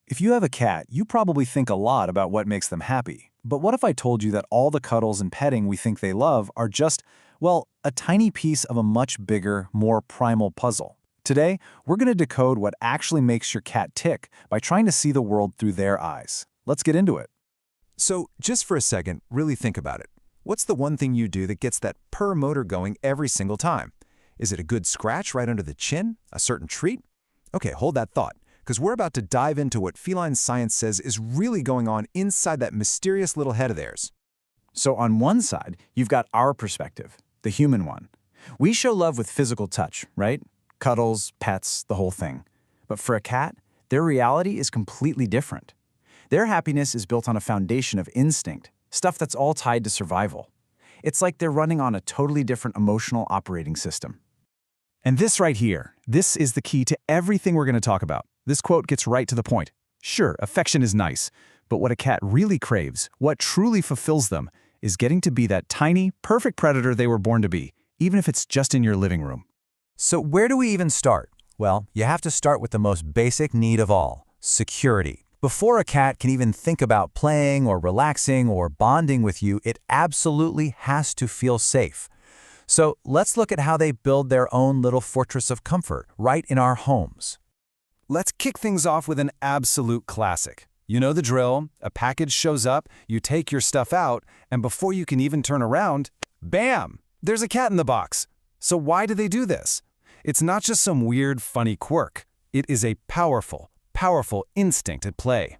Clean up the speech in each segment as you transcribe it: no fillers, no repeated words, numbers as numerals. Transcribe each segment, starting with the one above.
If you have a cat, you probably think a lot about what makes them happy. But what if I told you that all the cuddles and petting we think they love are just, well, a tiny piece of a much bigger, more primal puzzle? Today, we're going to decode what actually makes your cat tick by trying to see the world through their eyes. Let's get into it. So, just for a second, really think about it. What's the one thing you do that gets that purr motor going every single time? Is it a good scratch right under the chin? A certain treat? Okay, hold that thought, because we're about to dive into what feline science says is really going on inside that mysterious little head of theirs. So on one side, you've got our perspective, the human one. We show love with physical touch, right? Cuddles, pets, the whole thing. But for a cat, their reality is completely different. Their happiness is built on a foundation of instinct, stuff that's all tied to survival. It's like they're running on a totally different emotional operating system. And this right here, this is the key to everything we're going to talk about. This quote gets right to the point. Sure, affection is nice, but what a cat really craves, what truly fulfills them, is getting to be that tiny, perfect predator they were born to be, even if it's just in your living room. So where do we even start? Well, you have to start with the most basic need of all, security. Before a cat can even think about playing or relaxing or bonding with you, it absolutely has to feel safe. So let's look at how they build their own little fortress of comfort right in our homes. Let's kick things off with an absolute classic. You know the drill. A package shows up, you take your stuff out, and before you can even turn around, bam! There's a cat in the box. So why do they do this? It's not just some weird, funny quirk. It is a powerful, powerful instinct at play.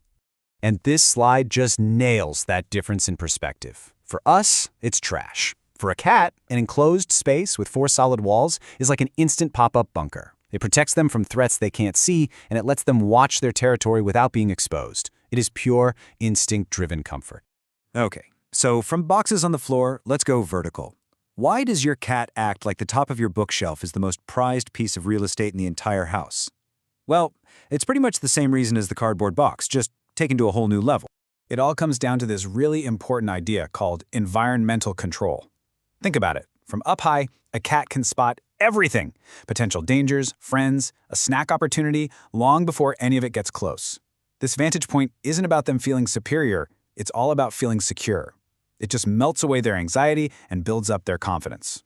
And this slide just nails that difference in perspective. For us, it's trash. For a cat, an enclosed space with 4 solid walls is like an instant pop-up bunker. It protects them from threats they can't see, and it lets them watch their territory without being exposed. It is pure, instinct-driven comfort. Okay, so from boxes on the floor, let's go vertical. Why does your cat act like the top of your bookshelf is the most prized piece of real estate in the entire house? Well, it's pretty much the same reason as the cardboard box, just taken to a whole new level. It all comes down to this really important idea called environmental control. Think about it. From up high, a cat can spot everything. Potential dangers, friends, a snack opportunity, long before any of it gets close. This vantage point isn't about them feeling superior, it's all about feeling secure. It just melts away their anxiety and builds up their confidence.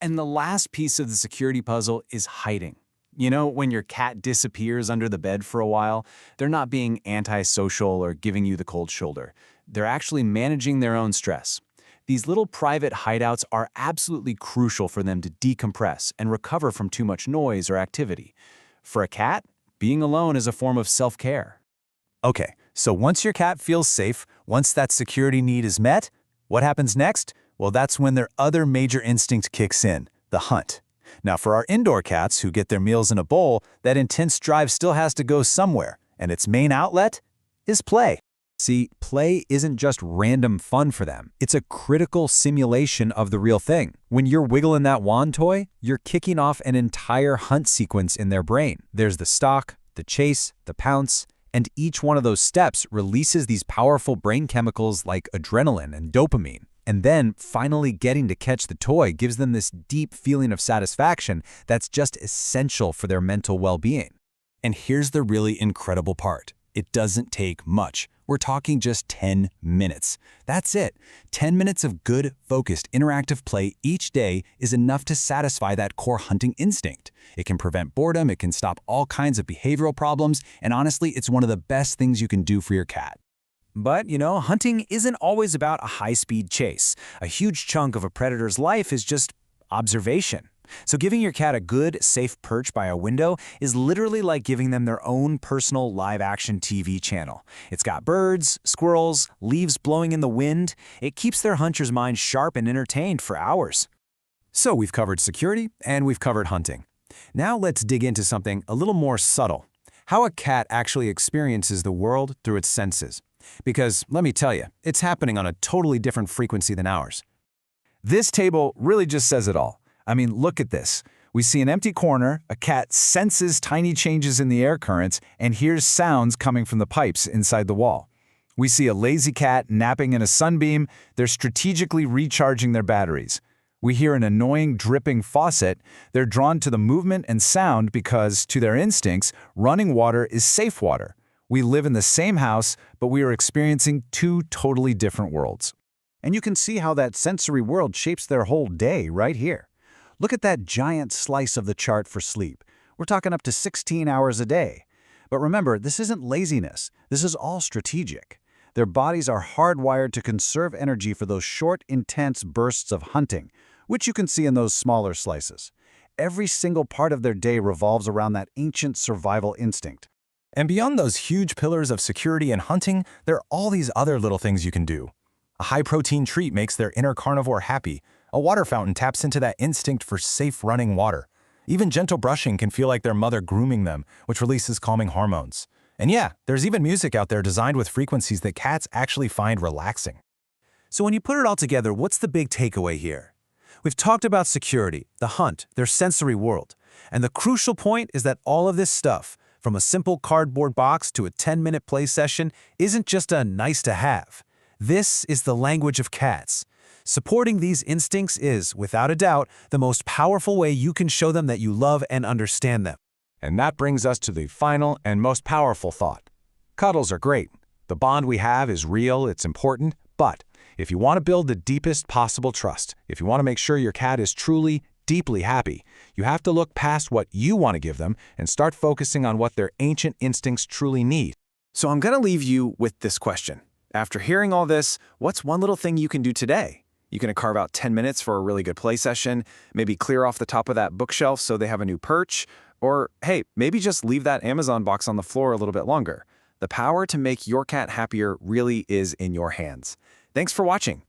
And the last piece of the security puzzle is hiding. You know, when your cat disappears under the bed for a while, they're not being antisocial or giving you the cold shoulder. They're actually managing their own stress. These little private hideouts are absolutely crucial for them to decompress and recover from too much noise or activity. For a cat, being alone is a form of self-care. Okay, so once your cat feels safe, once that security need is met, what happens next? Well, that's when their other major instinct kicks in, the hunt. Now, for our indoor cats who get their meals in a bowl, that intense drive still has to go somewhere, and its main outlet is play. See, play isn't just random fun for them. It's a critical simulation of the real thing. When you're wiggling that wand toy, you're kicking off an entire hunt sequence in their brain. There's the stalk, the chase, the pounce, and each one of those steps releases these powerful brain chemicals like adrenaline and dopamine. And then, finally getting to catch the toy gives them this deep feeling of satisfaction that's just essential for their mental well-being. And here's the really incredible part. It doesn't take much. We're talking just 10 minutes. That's it. 10 minutes of good, focused, interactive play each day is enough to satisfy that core hunting instinct. It can prevent boredom, it can stop all kinds of behavioral problems, and honestly, it's one of the best things you can do for your cat. But, you know, hunting isn't always about a high-speed chase. A huge chunk of a predator's life is just observation. So giving your cat a good, safe perch by a window is literally like giving them their own personal live-action TV channel. It's got birds, squirrels, leaves blowing in the wind. It keeps their hunter's mind sharp and entertained for hours. So we've covered security and we've covered hunting. Now let's dig into something a little more subtle. How a cat actually experiences the world through its senses. Because, let me tell you, it's happening on a totally different frequency than ours. This table really just says it all. I mean, look at this. We see an empty corner, a cat senses tiny changes in the air currents, and hears sounds coming from the pipes inside the wall. We see a lazy cat napping in a sunbeam. They're strategically recharging their batteries. We hear an annoying dripping faucet. They're drawn to the movement and sound because, to their instincts, running water is safe water. We live in the same house, but we are experiencing two totally different worlds. And you can see how that sensory world shapes their whole day right here. Look at that giant slice of the chart for sleep. We're talking up to 16 hours a day. But remember, this isn't laziness. This is all strategic. Their bodies are hardwired to conserve energy for those short, intense bursts of hunting, which you can see in those smaller slices. Every single part of their day revolves around that ancient survival instinct. And beyond those huge pillars of security and hunting, there are all these other little things you can do. A high-protein treat makes their inner carnivore happy. A water fountain taps into that instinct for safe running water. Even gentle brushing can feel like their mother grooming them, which releases calming hormones. And yeah, there's even music out there designed with frequencies that cats actually find relaxing. So when you put it all together, what's the big takeaway here? We've talked about security, the hunt, their sensory world. And the crucial point is that all of this stuff, from a simple cardboard box to a 10-minute play session, isn't just a nice-to-have. This is the language of cats. Supporting these instincts is, without a doubt, the most powerful way you can show them that you love and understand them. And that brings us to the final and most powerful thought. Cuddles are great. The bond we have is real, it's important, but if you want to build the deepest possible trust, if you want to make sure your cat is truly, deeply happy, you have to look past what you want to give them and start focusing on what their ancient instincts truly need. So I'm going to leave you with this question. After hearing all this, what's one little thing you can do today? You can carve out 10 minutes for a really good play session, maybe clear off the top of that bookshelf so they have a new perch, or hey, maybe just leave that Amazon box on the floor a little bit longer. The power to make your cat happier really is in your hands. Thanks for watching.